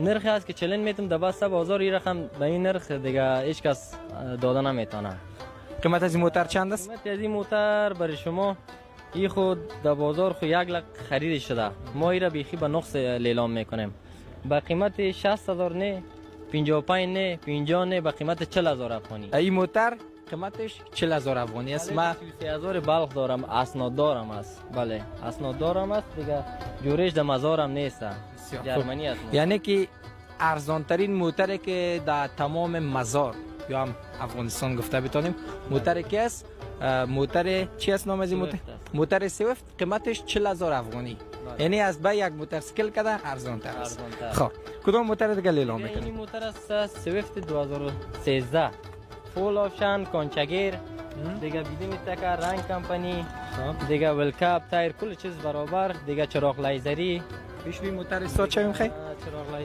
نرخی هست که چلن میتونم در بسته بازار این رقم به این نرخ دیگه هیچ کس داده نمیتونه. قیمت از این موتر چند است؟ قیمت از این موتر برای شما این خود در بازار خود 1 لک خرید شده. ما این را بیخی به نقص لیلام میکنیم. با قیمت 60,000 نه، 55 نه، 50 نه، با قیمت 40,000 افغانی. این موتر قیمتش 40,000 افغانی است. ما 33,000 بلخ دارم، اسناد دارم است. بله، اسناد دارم است دیگه. جورش در مزارم نیست. جرمنی است. یعنی که ارزان ترین موتری که در تمام مزار یا هم افغانستان گفته بتونیم موتری که است، موتر چی است نام از این موتر؟ موتر سویفت قیمتش 40,000 افغانی. یعنی از به یک موتورسیکل کده ارزان تر است. خب کدام موتر دیگه لیلام میکنیم؟ این موتر است سویفت 2013 فول آپشن کنچگیر دیگه بیدیم تکه رنگ کمپانی دیگه ولکاپ تایر کل چیز برابر دیگه چراغ لیزری پیش بی موتر استاد چه میخوای؟ چراغ